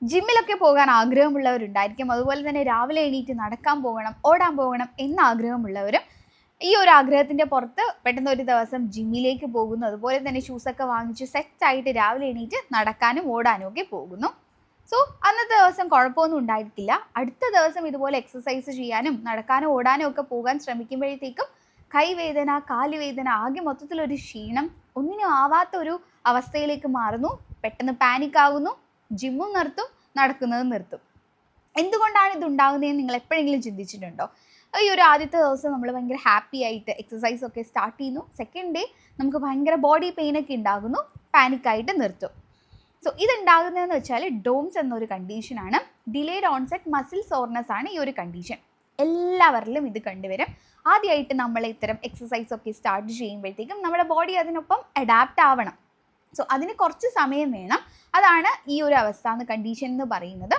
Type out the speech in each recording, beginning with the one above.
ജിമ്മിലൊക്കെ പോകാൻ ആഗ്രഹമുള്ളവരുണ്ടായിരിക്കും. അതുപോലെ തന്നെ രാവിലെ എണീറ്റ് നടക്കാൻ പോകണം, ഓടാൻ പോകണം എന്ന ആഗ്രഹമുള്ളവരും ഈ ഒരു ആഗ്രഹത്തിൻ്റെ പുറത്ത് പെട്ടെന്ന് ഒരു ദിവസം ജിമ്മിലേക്ക് പോകുന്നു. അതുപോലെ തന്നെ ഷൂസൊക്കെ വാങ്ങിച്ച് സെറ്റായിട്ട് രാവിലെ എണീറ്റ് നടക്കാനും ഓടാനും ഒക്കെ പോകുന്നു. സോ അന്നത്തെ ദിവസം കുഴപ്പമൊന്നും ഉണ്ടായിരിക്കില്ല. അടുത്ത ദിവസം ഇതുപോലെ എക്സസൈസ് ചെയ്യാനും നടക്കാനും ഓടാനും ഒക്കെ പോകാൻ ശ്രമിക്കുമ്പോഴത്തേക്കും കൈവേദന, കാലുവേദന, ആകെ മൊത്തത്തിലൊരു ക്ഷീണം, ഒന്നിനും ആവാത്ത ഒരു അവസ്ഥയിലേക്ക് മാറുന്നു. പെട്ടെന്ന് പാനിക് ആകുന്നു, ജിമ്മും നിർത്തും, നടക്കുന്നത് നിർത്തും. എന്തുകൊണ്ടാണ് ഇത് ഉണ്ടാകുന്നതെന്ന് നിങ്ങൾ എപ്പോഴെങ്കിലും ചിന്തിച്ചിട്ടുണ്ടോ? ഈ ഒരു ആദ്യത്തെ ദിവസം നമ്മൾ ഭയങ്കര ഹാപ്പി ആയിട്ട് എക്സസൈസ് ഒക്കെ സ്റ്റാർട്ട് ചെയ്യുന്നു. സെക്കൻഡ് ഡേ നമുക്ക് ഭയങ്കര ബോഡി പെയിനൊക്കെ ഉണ്ടാകുന്നു, പാനിക്കായിട്ട് നിർത്തും. സോ ഇതുണ്ടാകുന്നതെന്ന് വെച്ചാൽ ഡോംസ് എന്നൊരു കണ്ടീഷനാണ്. ഡിലേഡ് ഓൺസെറ്റ് മസിൽ സോർനെസ് ആണ് ഈ ഒരു കണ്ടീഷൻ. എല്ലാവരിലും ഇത് കണ്ടുവരും. ആദ്യമായിട്ട് നമ്മൾ ഇത്തരം എക്സസൈസ് ഒക്കെ സ്റ്റാർട്ട് ചെയ്യുമ്പോഴത്തേക്കും നമ്മുടെ ബോഡി അതിനൊപ്പം അഡാപ്റ്റ് ആവണം. സോ അതിന് കുറച്ച് സമയം വേണം. അതാണ് ഈ ഒരു അവസ്ഥ എന്ന് കണ്ടീഷൻ എന്ന് പറയുന്നത്.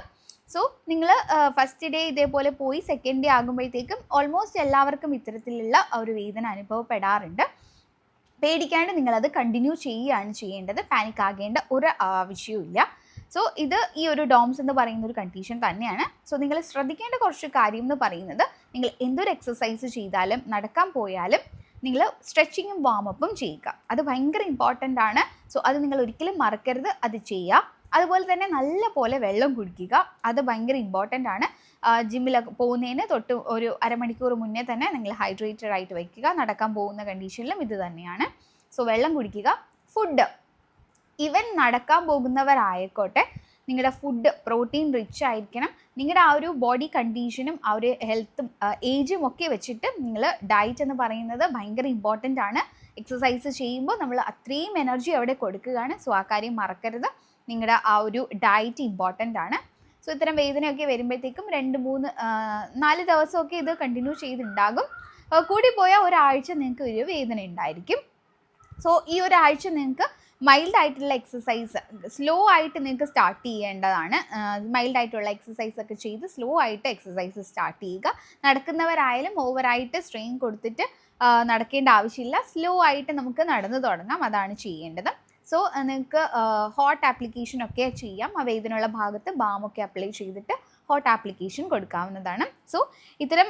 സോ നിങ്ങൾ ഫസ്റ്റ് ഡേ ഇതേപോലെ പോയി സെക്കൻഡ് ഡേ ആകുമ്പോഴത്തേക്കും ഓൾമോസ്റ്റ് എല്ലാവർക്കും ഇത്തരത്തിലുള്ള ഒരു വേദന അനുഭവപ്പെടാറുണ്ട്. പേടിക്കാണ്ട് നിങ്ങളത് കണ്ടിന്യൂ ചെയ്യുകയാണ് ചെയ്യേണ്ടത്. പാനിക് ആകേണ്ട ഒരു ആവശ്യവുമില്ല. സോ ഇത് ഈ ഒരു ഡോംസ് എന്ന് പറയുന്ന ഒരു കണ്ടീഷൻ തന്നെയാണ്. സോ നിങ്ങൾ ശ്രദ്ധിക്കേണ്ട കുറച്ച് കാര്യം എന്ന് പറയുന്നത്, നിങ്ങൾ എന്തൊരു എക്സസൈസ് ചെയ്താലും നടക്കാൻ പോയാലും നിങ്ങൾ സ്ട്രെച്ചിങ്ങും വാമപ്പും ചെയ്യുക. അത് ഭയങ്കര ഇമ്പോർട്ടൻ്റ് ആണ്. സോ അത് നിങ്ങൾ ഒരിക്കലും മറക്കരുത്, അത് ചെയ്യുക. അതുപോലെ തന്നെ നല്ല പോലെ വെള്ളം കുടിക്കുക, അത് ഭയങ്കര ഇമ്പോർട്ടൻ്റ് ആണ്. ജിമ്മിലൊക്കെ പോകുന്നതിന് തൊട്ട് ഒരു അരമണിക്കൂർ മുന്നേ തന്നെ നിങ്ങൾ ഹൈഡ്രേറ്റഡ് ആയിട്ട് വയ്ക്കുക. നടക്കാൻ പോകുന്ന കണ്ടീഷനിലും ഇത് തന്നെയാണ്. സോ വെള്ളം കുടിക്കുക. ഫുഡ്, ഈവൻ നടക്കാൻ പോകുന്നവരായിക്കോട്ടെ, നിങ്ങളുടെ ഫുഡ് പ്രോട്ടീൻ റിച്ച് ആയിരിക്കണം. നിങ്ങളുടെ ആ ഒരു ബോഡി കണ്ടീഷനും ആ ഒരു ഹെൽത്തും ഏജും ഒക്കെ വെച്ചിട്ട് നിങ്ങൾ ഡയറ്റ് എന്ന് പറയുന്നത് ഭയങ്കര ഇമ്പോർട്ടൻ്റ് ആണ്. എക്സസൈസ് ചെയ്യുമ്പോൾ നമ്മൾ അത്രയും എനർജി അവിടെ കൊടുക്കുകയാണ്. സോ ആ കാര്യം മറക്കരുത്. നിങ്ങളുടെ ആ ഒരു ഡയറ്റ് ഇമ്പോർട്ടൻ്റ് ആണ്. സോ ഇത്തരം വേദനയൊക്കെ വരുമ്പോഴത്തേക്കും 2-3-4 ദിവസമൊക്കെ ഇത് കണ്ടിന്യൂ ചെയ്തുണ്ടാകും. കൂടിപ്പോയാൽ ഒരാഴ്ച നിങ്ങൾക്ക് ഒരു വേദന ഉണ്ടായിരിക്കും. സോ ഈ ഒരാഴ്ച നിങ്ങൾക്ക് മൈൽഡ് ആയിട്ടുള്ള എക്സസൈസ് സ്ലോ ആയിട്ട് നിങ്ങൾക്ക് സ്റ്റാർട്ട് ചെയ്യേണ്ടതാണ്. മൈൽഡ് ആയിട്ടുള്ള എക്സസൈസ് ഒക്കെ ചെയ്ത് സ്ലോ ആയിട്ട് എക്സസൈസ് സ്റ്റാർട്ട് ചെയ്യുക. നടക്കുന്നവരായാലും ഓവറായിട്ട് സ്ട്രെയിൻ കൊടുത്തിട്ട് നടക്കേണ്ട ആവശ്യമില്ല. സ്ലോ ആയിട്ട് നമുക്ക് നടന്നു തുടങ്ങാം, അതാണ് ചെയ്യേണ്ടത്. സോ നിങ്ങൾക്ക് ഹോട്ട് ആപ്ലിക്കേഷൻ ഒക്കെ ചെയ്യാം. ആ വേദനയുള്ള ഭാഗത്ത് ബാമൊക്കെ അപ്ലൈ ചെയ്തിട്ട് ഹോട്ട് ആപ്ലിക്കേഷൻ കൊടുക്കാവുന്നതാണ്. സോ ഇത്തരം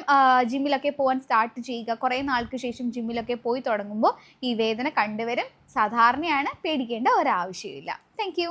ജിമ്മിലൊക്കെ പോകാൻ സ്റ്റാർട്ട് ചെയ്യുക. കുറേ നാൾക്ക് ശേഷം ജിമ്മിലൊക്കെ പോയി തുടങ്ങുമ്പോൾ ഈ വേദന കണ്ടുവരും. സാധാരണയാണ്, പേടിക്കേണ്ട ഒരാവശ്യമില്ല. Thank you.